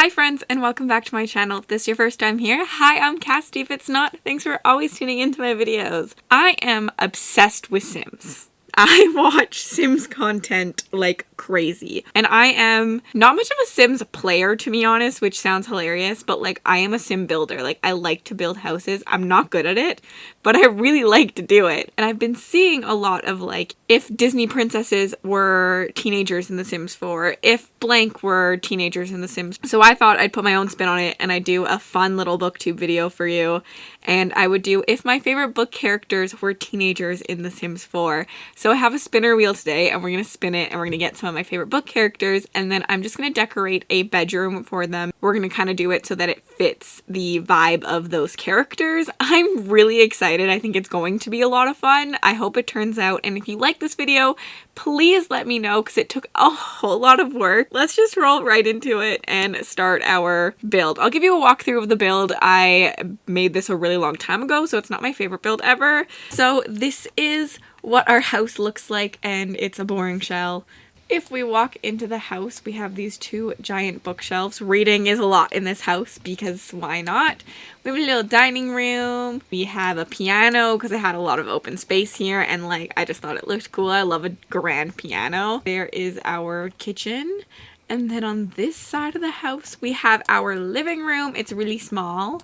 Hi friends, and welcome back to my channel. If this is your first time here, hi, I'm Cassidy. If it's not, thanks for always tuning into my videos. I am obsessed with Sims. I watch Sims content like crazy. And I am not much of a Sims player, to be honest, which sounds hilarious, but like I am a Sim builder. Like I like to build houses. I'm not good at it, but I really like to do it. And I've been seeing a lot of like, if Disney princesses were teenagers in The Sims 4, if blank were teenagers in The Sims. So I thought I'd put my own spin on it and I'd do a fun little booktube video for you. And I would do if my favorite book characters were teenagers in The Sims 4. So I have a spinner wheel today and we're going to spin it and we're going to get some of my favorite book characters, and then I'm just going to decorate a bedroom for them. We're going to kind of do it so that it fits the vibe of those characters. I'm really excited. I think it's going to be a lot of fun. I hope it turns out, and if you like this video, please let me know because it took a whole lot of work. Let's just roll right into it and start our build. I'll give you a walkthrough of the build. I made this a really long time ago, so it's not my favorite build ever. So this is what our house looks like, and it's a boring shell. If we walk into the house, we have these two giant bookshelves. Reading is a lot in this house because why not? We have a little dining room. We have a piano because I had a lot of open space here and like I just thought it looked cool. I love a grand piano. There is our kitchen. And then on this side of the house, we have our living room. It's really small.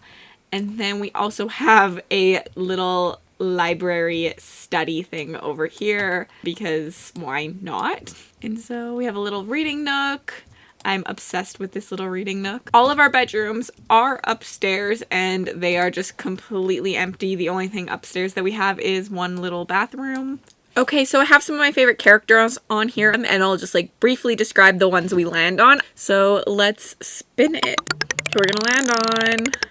And then we also have a little library study thing over here because why not? And so we have a little reading nook. I'm obsessed with this little reading nook. All of our bedrooms are upstairs and they are just completely empty. The only thing upstairs that we have is one little bathroom. Okay, so I have some of my favorite characters on here and I'll just like briefly describe the ones we land on. So let's spin it. So we're gonna land on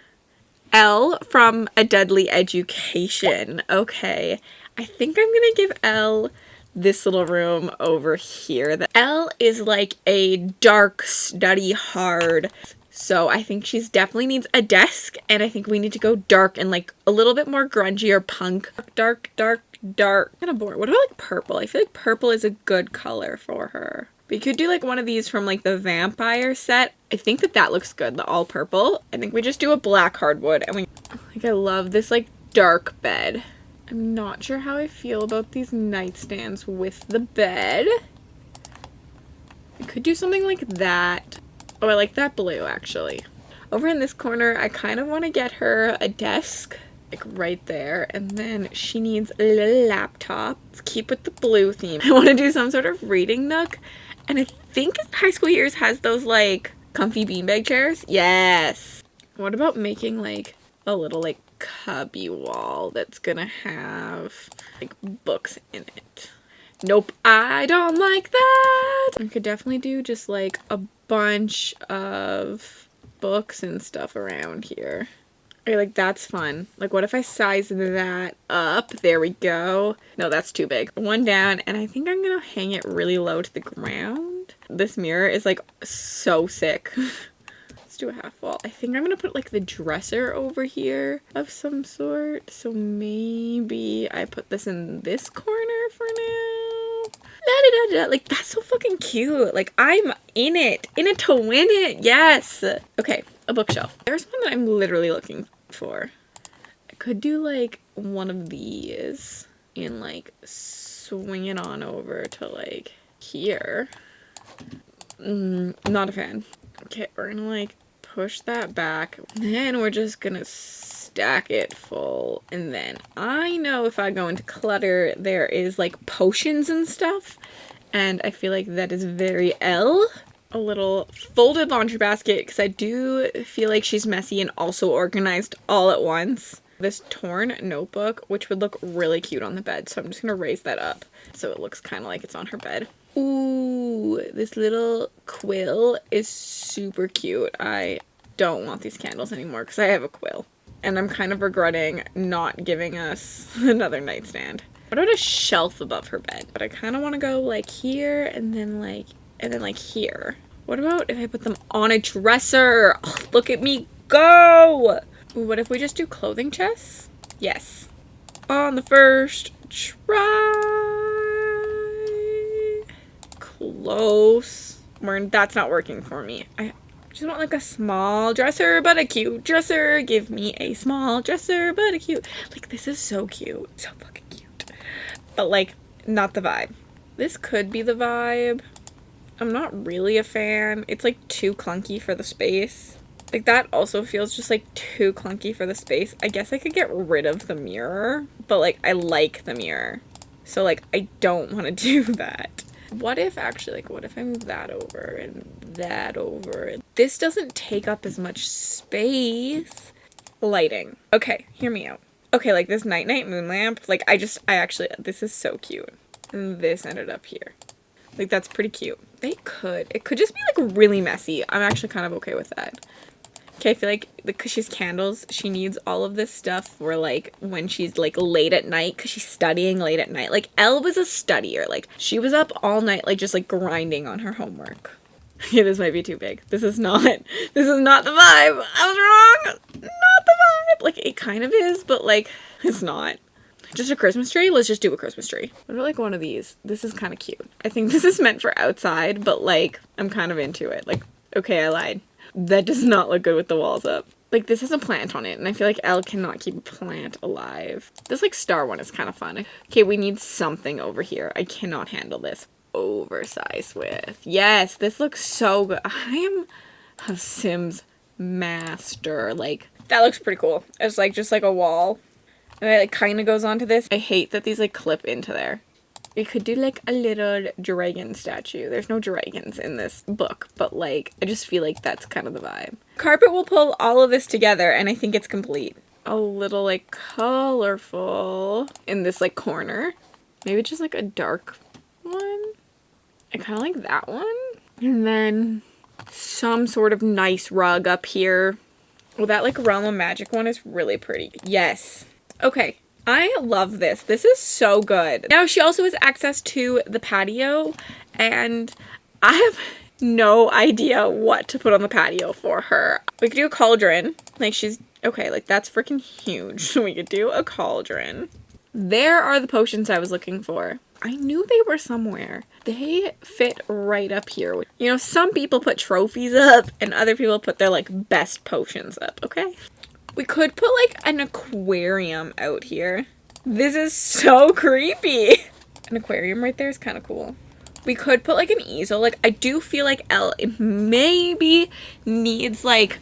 Elle from A Deadly Education. Okay, I think I'm gonna give Elle this little room over here. Elle is like a dark study hard, so I think she's definitely needs a desk, and I think we need to go dark and like a little bit more grungy or punk. Dark. Kind of boring. What about like purple? I feel like purple is a good color for her. We could do like one of these from like the vampire set. I think that looks good, the all purple. I think we just do a black hardwood and like I love this like dark bed. I'm not sure how I feel about these nightstands with the bed. I could do something like that. Oh, I like that blue actually. Over in this corner, I kind of want to get her a desk. Like right there, and then she needs a little laptop. Let's keep with the blue theme. I want to do some sort of reading nook, and I think High School Years has those like comfy beanbag chairs. Yes. What about making like a little like cubby wall that's gonna have like books in it? Nope, I don't like that. I could definitely do just like a bunch of books and stuff around here. Okay, like that's fun. Like what if I size that up? There we go. No, that's too big. One down, and I think I'm gonna hang it really low to the ground. This mirror is like so sick. Let's do a half wall. I think I'm gonna put like the dresser over here of some sort. So maybe I put this in this corner for now. Like that's so fucking cute. Like I'm in it to win it. Yes. Okay, a bookshelf. There's one that I'm literally looking for. I could do like one of these and like swing it on over to like here. Not a fan. Okay, we're gonna like push that back. Then we're just gonna stack it full. And then I know if I go into clutter, there is like potions and stuff. And I feel like that is very Elle. A little folded laundry basket because I do feel like she's messy and also organized all at once. This torn notebook, which would look really cute on the bed. So I'm just gonna raise that up so it looks kind of like it's on her bed. Ooh, this little quill is super cute. I don't want these candles anymore because I have a quill. And I'm kind of regretting not giving us another nightstand. What about a shelf above her bed? But I kind of want to go like here and then like here. What about if I put them on a dresser? Oh, look at me go! Ooh, what if we just do clothing chests? Yes. On the first try. Close. That's not working for me. Just want like a small dresser, but a cute dresser. Give me a small dresser, but a cute. Like, this is so cute. So fucking cute. But like, not the vibe. This could be the vibe. I'm not really a fan. It's like too clunky for the space. Like, that also feels just like too clunky for the space. I guess I could get rid of the mirror, but like, I like the mirror. So like, I don't want to do that. What if actually, like, what if I move that over and that over? This doesn't take up as much space. Lighting. Okay, hear me out. Okay, like this night moon lamp, like I actually, this is so cute. And this ended up here. Like, that's pretty cute. It could just be like really messy. I'm actually kind of okay with that. Okay, I feel like because she's candles, she needs all of this stuff for like when she's like late at night, because she's studying late at night. Like, Elle was a studier. Like, she was up all night, like just like grinding on her homework. Yeah, this might be too big. This is not the vibe. I was wrong. Not the vibe. Like, it kind of is, but like, it's not. Just a Christmas tree? Let's just do a Christmas tree. What about like one of these? This is kind of cute. I think this is meant for outside, but like, I'm kind of into it. Like, okay, I lied. That does not look good with the walls up. Like, this has a plant on it, and I feel like Elle cannot keep a plant alive. This, like, star one is kind of fun. Okay, we need something over here. I cannot handle this. Oversized with. Yes, this looks so good. I am a Sims master. Like, that looks pretty cool. It's, like, just, like, a wall. And it, like, kind of goes onto this. I hate that these, like, clip into there. We could do like a little dragon statue. There's no dragons in this book, but like, I just feel like that's kind of the vibe. Carpet will pull all of this together, and I think it's complete. A little like colorful in this like corner. Maybe just like a dark one. I kind of like that one. And then some sort of nice rug up here. Well, that like Realm of Magic one is really pretty. Yes. Okay. I love this. This is so good. Now, she also has access to the patio, and I have no idea what to put on the patio for her. We could do a cauldron. Like, she's... Okay, like, that's freaking huge. So we could do a cauldron. There are the potions I was looking for. I knew they were somewhere. They fit right up here. You know, some people put trophies up, and other people put their, like, best potions up, okay? We could put, like, an aquarium out here. This is so creepy. An aquarium right there is kind of cool. We could put, like, an easel. Like, I do feel like Elle maybe needs, like,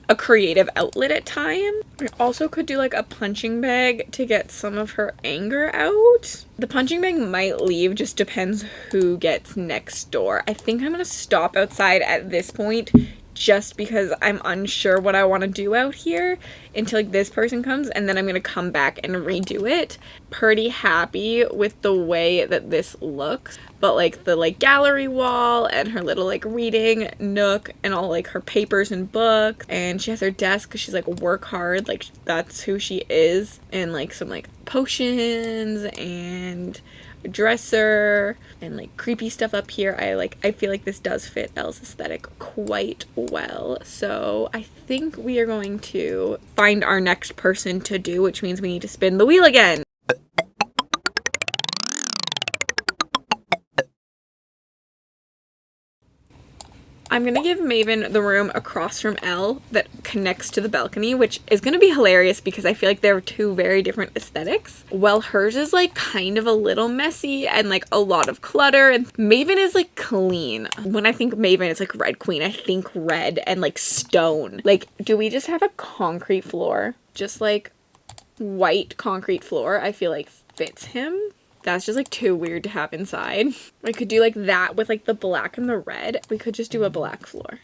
a creative outlet at times. We also could do, like, a punching bag to get some of her anger out. The punching bag might leave, just depends who gets next door. I think I'm gonna stop outside at this point, just because I'm unsure what I want to do out here until like this person comes, and then I'm going to come back and redo it. Pretty happy with the way that this looks, but like the like gallery wall and her little like reading nook and all like her papers and books, and she has her desk because she's like work hard, like that's who she is, and like some like potions and dresser and like creepy stuff up here. I feel like this does fit Elle's aesthetic quite well. So I think we are going to find our next person to do, which means we need to spin the wheel again. I'm going to give Maven the room across from Elle that connects to the balcony, which is going to be hilarious because I feel like they're two very different aesthetics. While hers is like kind of a little messy and like a lot of clutter, and Maven is like clean. When I think Maven, it's like Red Queen. I think red and like stone. Like, do we just have a concrete floor? Just like white concrete floor, I feel like fits him. That's just like too weird to have inside. We could do like that with like the black and the red. We could just do a black floor.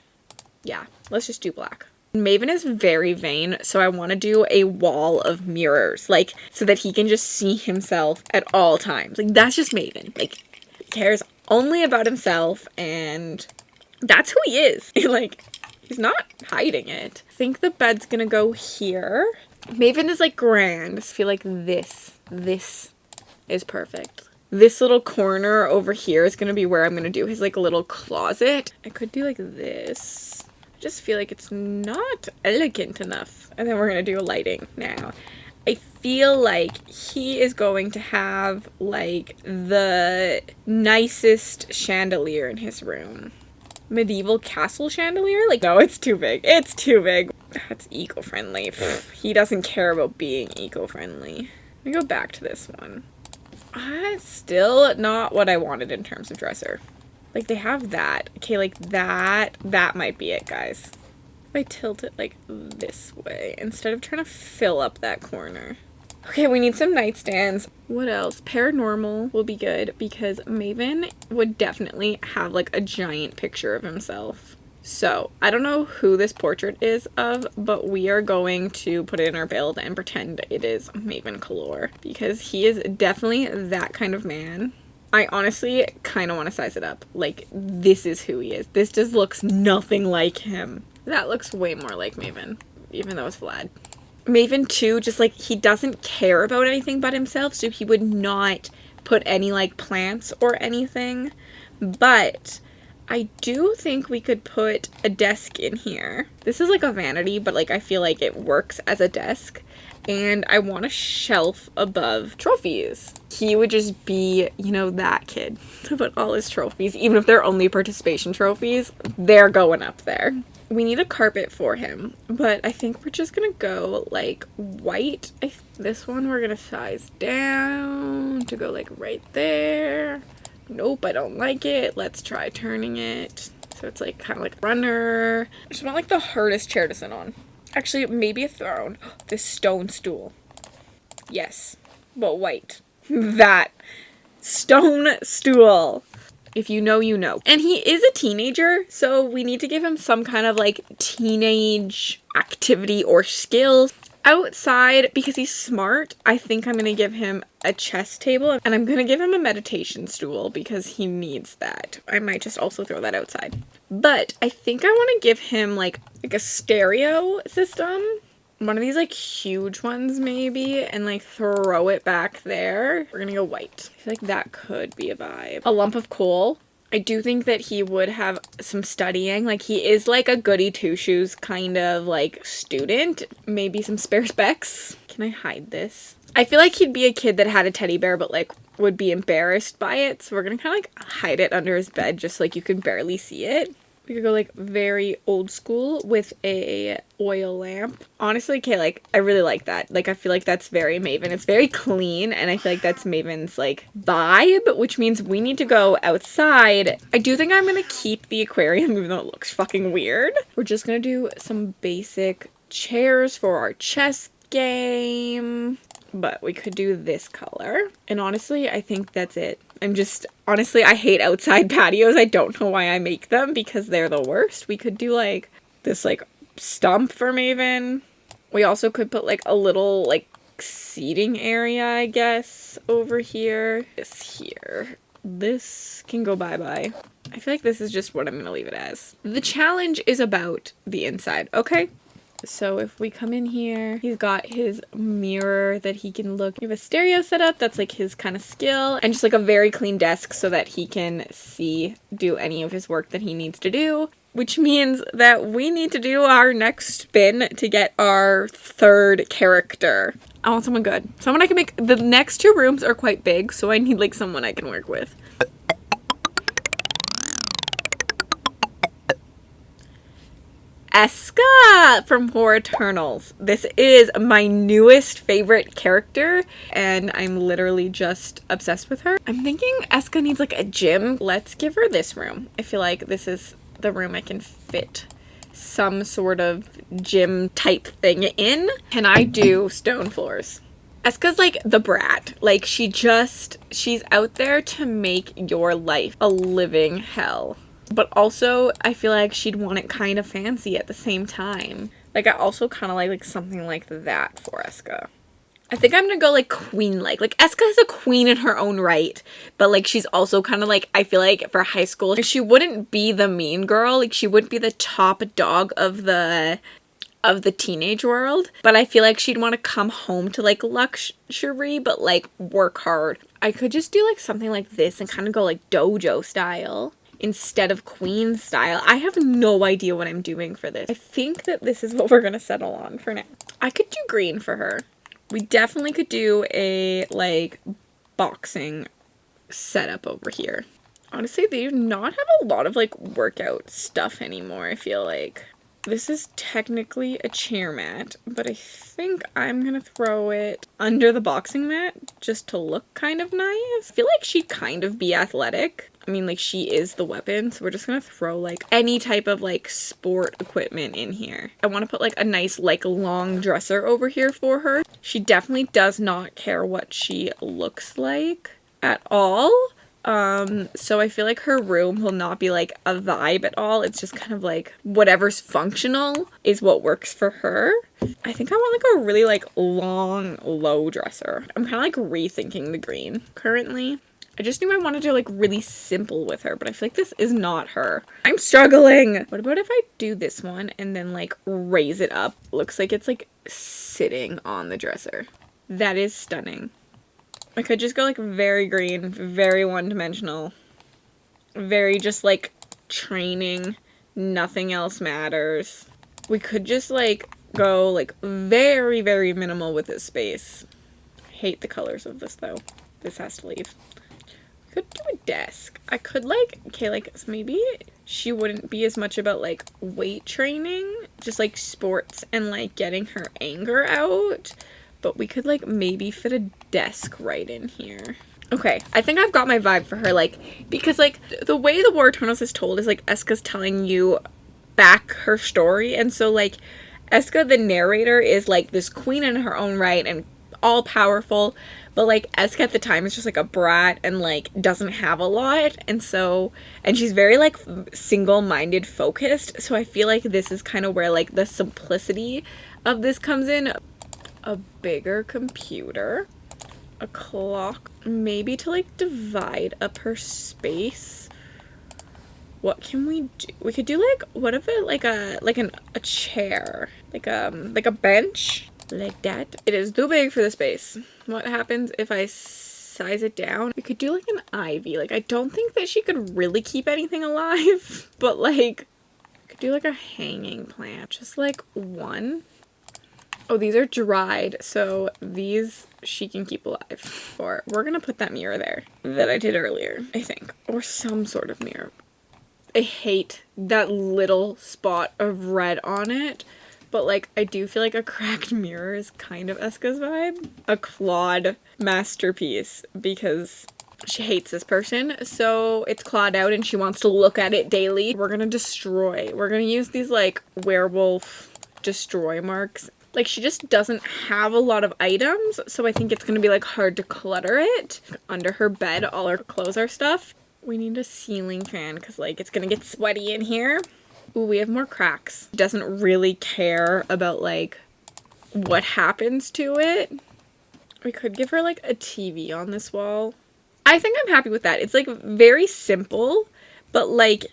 Yeah, let's just do black. Maven is very vain, so I want to do a wall of mirrors, like so that he can just see himself at all times. Like, that's just Maven. Like, he cares only about himself, and that's who he is. Like, he's not hiding it. I think the bed's gonna go here. Maven is like grand. I just feel like this is perfect. This little corner over here is going to be where I'm going to do his like little closet. I could do like this. I just feel like it's not elegant enough. And then we're going to do a lighting now. I feel like he is going to have like the nicest chandelier in his room. medieval castle chandelier. Like, no, it's too big. It's too big. That's eco-friendly. He doesn't care about being eco-friendly. Let me go back to this one. Still not what I wanted in terms of dresser. Like, they have that. Okay, like that might be it, guys. If I tilt it like this way instead of trying to fill up that corner. Okay, we need some nightstands. What else? Paranormal will be good because Maven would definitely have like a giant picture of himself. So, I don't know who this portrait is of, but we are going to put it in our build and pretend it is Maven Calor because he is definitely that kind of man. I honestly kind of want to size it up. Like, this is who he is. This just looks nothing like him. That looks way more like Maven, even though it's Vlad. Maven too, just like, he doesn't care about anything but himself, so he would not put any like plants or anything, but I do think we could put a desk in here. This is like a vanity, but like I feel like it works as a desk. And I want a shelf above trophies. He would just be, you know, that kid to put all his trophies, even if they're only participation trophies, they're going up there. We need a carpet for him, but I think we're just gonna go like white. This one we're gonna size down to go like right there. Nope, I don't like it. Let's try turning it. So it's like kind of like runner. I just want like the hardest chair to sit on. Actually, maybe a throne. This stone stool. Yes, but white. That stone stool. If you know, you know. And he is a teenager, so we need to give him some kind of like teenage activity or skill. Outside, because he's smart, I think I'm going to give him a chess table, and I'm going to give him a meditation stool because he needs that. I might just also throw that outside. But I think I want to give him like a stereo system. One of these like huge ones maybe, and like throw it back there. We're going to go white. I feel like that could be a vibe. A lump of coal. I do think that he would have some studying. Like, he is like a goody two-shoes kind of like student. Maybe some spare specs. Can I hide this? I feel like he'd be a kid that had a teddy bear but like would be embarrassed by it. So we're gonna kind of like hide it under his bed just like you can barely see it. We could go like very old school with a oil lamp. Honestly, okay, like I really like that. Like I feel like that's very Maven. It's very clean and I feel like that's Maven's like vibe, which means we need to go outside. I do think I'm gonna keep the aquarium even though it looks fucking weird. We're just gonna do some basic chairs for our chess game. But we could do this color. And honestly, I think that's it. Honestly, I hate outside patios. I don't know why I make them because they're the worst. We could do like this like stump for Maven. We also could put like a little like seating area, I guess, over here. This here. This can go bye-bye. I feel like this is just what I'm gonna leave it as. The challenge is about the inside, okay? So if we come in here, he's got his mirror that he can look. We have a stereo set up. That's like his kind of skill. And just like a very clean desk so that he can do any of his work that he needs to do. Which means that we need to do our next spin to get our third character. I want someone good. Someone I can make. The next two rooms are quite big, so I need like someone I can work with. Eska from Horror Eternals. This is my newest favorite character, and I'm literally just obsessed with her. I'm thinking Eska needs like a gym. Let's give her this room. I feel like this is the room I can fit some sort of gym type thing in. Can I do stone floors? Eska's like the brat. Like she's out there to make your life a living hell. But also, I feel like she'd want it kind of fancy at the same time. Like, I also kind of like something like that for Eska. I think I'm gonna go, like, queen-like. Like, Eska is a queen in her own right. But, like, she's also kind of, like, I feel like for high school, she wouldn't be the mean girl. Like, she wouldn't be the top dog of the teenage world. But I feel like she'd want to come home to, like, luxury, but, like, work hard. I could just do, like, something like this and kind of go, like, dojo style instead of queen style. I have no idea what I'm doing for this. I think that this is what we're gonna settle on for now. I could do green for her. We definitely could do a like boxing setup over here. Honestly, they do not have a lot of like workout stuff anymore, I feel like. This is technically a chair mat, but I think I'm gonna throw it under the boxing mat just to look kind of nice. I feel like she'd kind of be athletic. I mean, like, she is the weapon, so we're just gonna throw like any type of like sport equipment in here. I want to put like a nice like long dresser over here for her. She definitely does not care what she looks like at all. So I feel like her room will not be like a vibe at all. It's just kind of like whatever's functional is what works for her. I think I want like a really like long, low dresser. I'm kind of like rethinking the green currently. I just knew I wanted to like really simple with her, but I feel like this is not her. I'm struggling. What about if I do this one and then like raise it up? Looks like it's like sitting on the dresser. That is stunning. I could just go like very green, very one-dimensional, very just like training, nothing else matters. We could just like go like very, very minimal with this space. I hate the colors of this though. This has to leave. I could do a desk. I could like, okay, like so maybe she wouldn't be as much about like weight training, just like sports and like getting her anger out. But we could like maybe fit a desk right in here. Okay, I think I've got my vibe for her, like, because like the way the War Eternals is told is like Eska's telling you back her story, and so like Eska the narrator is like this queen in her own right and all powerful, but like Eska at the time is just like a brat and like doesn't have a lot, and she's very like single-minded focused, so I feel like this is kind of where like the simplicity of this comes in. A bigger computer, a clock, maybe to like divide up her space. What can we do? We could do like, what if it like a chair, like a bench like that. It is too big for the space. What happens if I size it down? We could do like an ivy. Like, I don't think that she could really keep anything alive, but like I could do like a hanging plant, just like one. Oh, these are dried, so these she can keep alive. Or we're gonna put that mirror there that I did earlier, I think. Or some sort of mirror. I hate that little spot of red on it, but like I do feel like a cracked mirror is kind of Eska's vibe. A clawed masterpiece because she hates this person, so it's clawed out and she wants to look at it daily. We're gonna destroy. We're gonna use these like werewolf destroy marks. Like, she just doesn't have a lot of items, so I think it's gonna be like hard to clutter it. Under her bed, all her clothes are stuff. We need a ceiling fan because like it's gonna get sweaty in here. Ooh, we have more cracks. She doesn't really care about like what happens to it. We could give her like a TV on this wall. I think I'm happy with that. It's like very simple, but like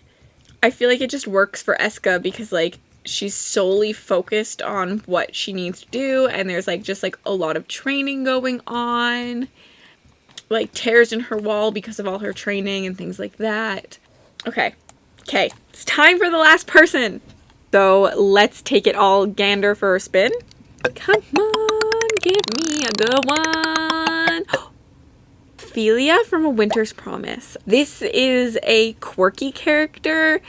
I feel like it just works for Eska because like she's solely focused on what she needs to do, and there's like just like a lot of training going on, like tears in her wall because of all her training and things like that. Okay, it's time for the last person. So let's take it all gander for a spin. Come on, give me a good one. Ophelia from A Winter's Promise. This is a quirky character.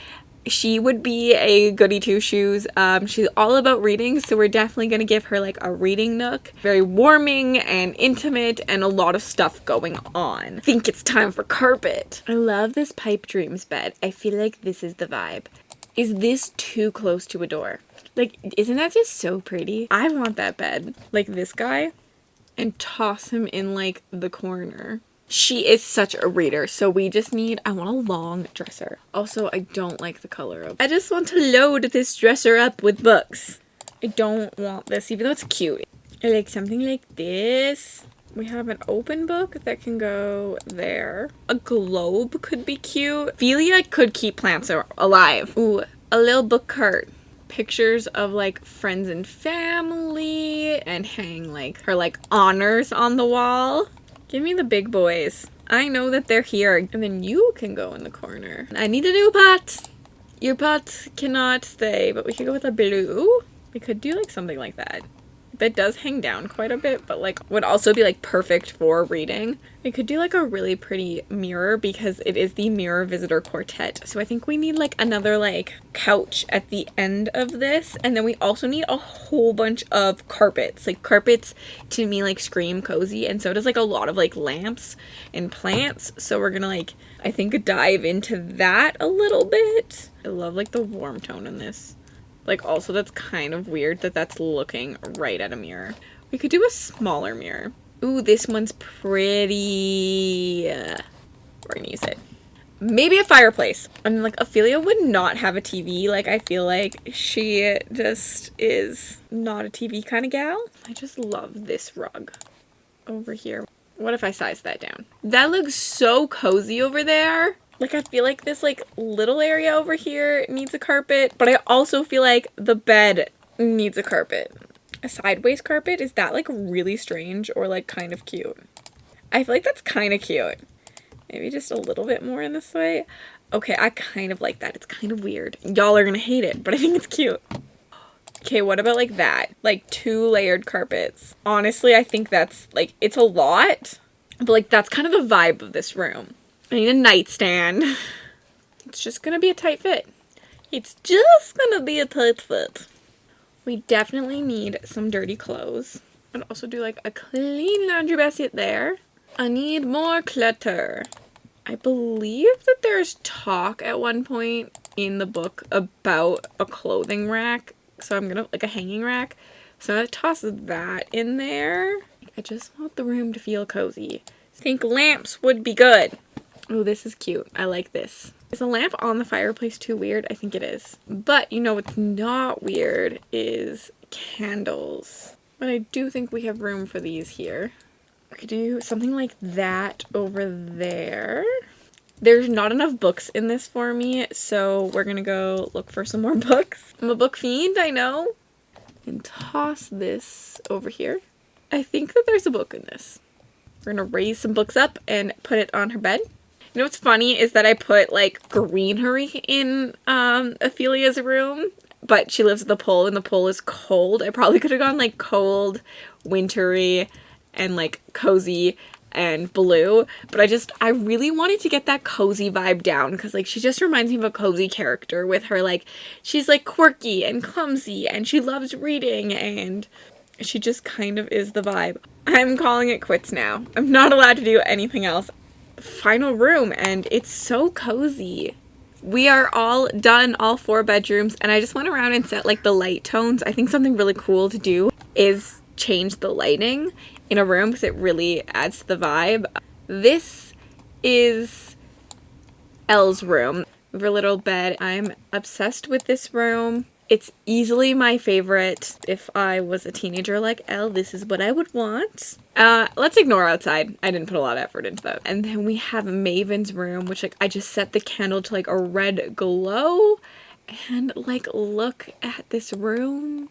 She would be a goody two-shoes. She's all about reading, so we're definitely going to give her like a reading nook. Very warming and intimate and a lot of stuff going on. I think it's time for carpet. I love this Pipe Dreams bed. I feel like this is the vibe. Is this too close to a door? Like, isn't that just so pretty? I want that bed. Like this guy. And toss him in like the corner. She is such a reader, so we just need, I want a long dresser. Also, I don't like the color of, I just want to load this dresser up with books. I don't want this, even though it's cute. I like something like this. We have an open book that can go there. A globe could be cute. Ophelia could keep plants alive. Ooh, a little book cart. Pictures of like friends and family and hang like her like honors on the wall. Give me the big boys. I know that they're here. And then you can go in the corner. I need a new pot. Your pot cannot stay, but we could go with a blue. We could do like something like that. that does hang down quite a bit, but like would also be like perfect for reading. I could do like a really pretty mirror because it is the mirror visitor quartet. So I think we need like another like couch at the end of this. And then we also need a whole bunch of carpets. Like carpets to me like scream cozy, and so does like a lot of like lamps and plants. So we're gonna like, I think, dive into that a little bit. I love like the warm tone in this. Like, also, that's kind of weird that that's looking right at a mirror. We could do a smaller mirror. Ooh, this one's pretty. We're gonna use it. Maybe a fireplace. I mean, like, Ophelia would not have a TV. Like, I feel like she just is not a TV kind of gal. I just love this rug over here. What if I size that down? That looks so cozy over there. Like, I feel like this, like, little area over here needs a carpet, but I also feel like the bed needs a carpet. A sideways carpet? Is that, like, really strange or, like, kind of cute? I feel like that's kind of cute. Maybe just a little bit more in this way. Okay, I kind of like that. It's kind of weird. Y'all are gonna hate it, but I think it's cute. Okay, what about, like, that? Like, 2 layered carpets. Honestly, I think that's, like, it's a lot, but, like, that's kind of the vibe of this room. I need a nightstand. It's just gonna be a tight fit. It's just gonna be a tight fit. We definitely need some dirty clothes. And also do like a clean laundry basket there. I need more clutter. I believe that there's talk at one point in the book about a clothing rack. So I'm gonna, like a hanging rack. So I'm gonna toss that in there. I just want the room to feel cozy. I think lamps would be good. Oh, this is cute. I like this. Is a lamp on the fireplace too weird? I think it is. But you know what's not weird is candles. But I do think we have room for these here. We could do something like that over there. There's not enough books in this for me, so we're gonna go look for some more books. I'm a book fiend, I know. And toss this over here. I think that there's a book in this. We're gonna raise some books up and put it on her bed. You know what's funny is that I put like greenery in Ophelia's room, but she lives at the pole and the pole is cold. I probably could have gone like cold, wintry, and like cozy and blue, but I really wanted to get that cozy vibe down because like she just reminds me of a cozy character with her, like she's like quirky and clumsy and she loves reading and she just kind of is the vibe. I'm calling it quits now. I'm not allowed to do anything else. Final room, and it's so cozy. We are all done, all 4 bedrooms, and I just went around and set like the light tones. I think something really cool to do is change the lighting in a room because it really adds to the vibe. This is Elle's room. We have her little bed. I'm obsessed with this room. It's easily my favorite. If I was a teenager like Elle, this is what I would want. Let's ignore outside. I didn't put a lot of effort into that. And then we have Maven's room, which like I just set the candle to like a red glow. And like look at this room.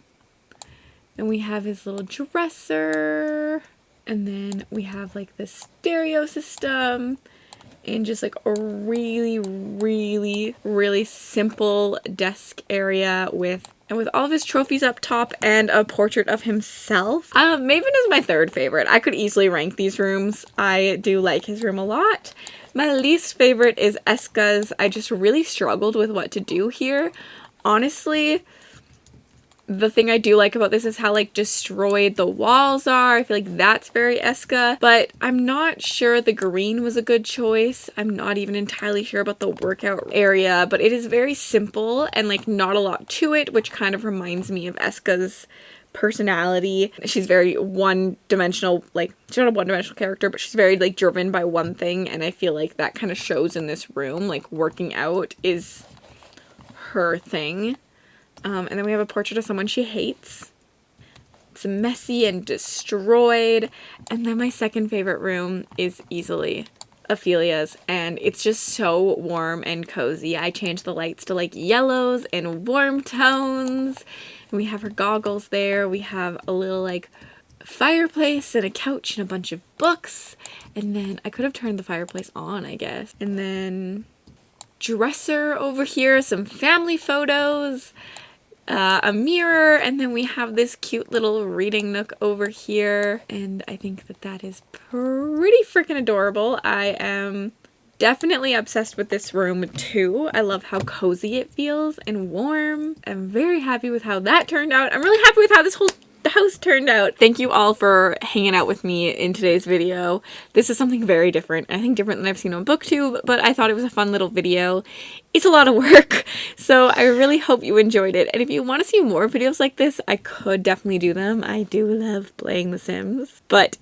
And we have his little dresser. And then we have like the stereo system. And just like a really, really, really simple desk area with all of his trophies up top and a portrait of himself. Maven is my 3rd favorite. I could easily rank these rooms. I do like his room a lot. My least favorite is Eska's. I just really struggled with what to do here. Honestly, the thing I do like about this is how like destroyed the walls are. I feel like that's very Eska, but I'm not sure the green was a good choice. I'm not even entirely sure about the workout area, but it is very simple and like not a lot to it, which kind of reminds me of Eska's personality. She's very one-dimensional, like she's not a one-dimensional character, but she's very like driven by one thing, and I feel like that kind of shows in this room. Like working out is her thing. And then we have a portrait of someone she hates. It's messy and destroyed. And then my 2nd favorite room is easily Ophelia's, and it's just so warm and cozy. I changed the lights to like yellows and warm tones. And we have her goggles there. We have a little like fireplace and a couch and a bunch of books. And then I could have turned the fireplace on, I guess. And then dresser over here, some family photos. a mirror, and then we have this cute little reading nook over here, and I think that that is pretty freaking adorable. I am definitely obsessed with this room too. I love how cozy it feels and warm. I'm very happy with how that turned out. I'm really happy with how this whole house turned out. Thank you all for hanging out with me in today's video. This is something very different. I think different than I've seen on BookTube, but I thought it was a fun little video. It's a lot of work, so I really hope you enjoyed it. And if you want to see more videos like this, I could definitely do them. I do love playing The Sims, but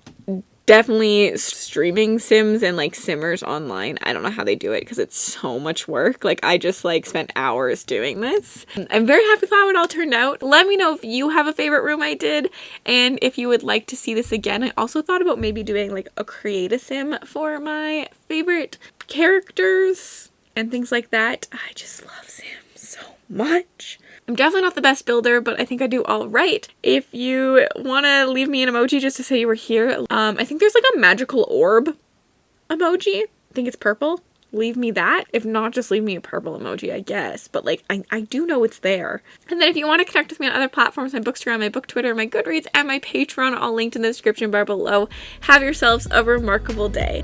definitely streaming Sims and like Simmers online. I don't know how they do it because it's so much work. Like I just like spent hours doing this. I'm very happy with how it all turned out. Let me know if you have a favorite room I did and if you would like to see this again. I also thought about maybe doing like a create a sim for my favorite characters and things like that. I just love Sims so much. I'm definitely not the best builder, but I think I do all right. If you want to leave me an emoji just to say you were here, I think there's like a magical orb emoji. I think it's purple. Leave me that. If not, just leave me a purple emoji, I guess. But like, I do know it's there. And then if you want to connect with me on other platforms, my Bookstagram, my Book Twitter, my Goodreads, and my Patreon, all linked in the description bar below. Have yourselves a remarkable day.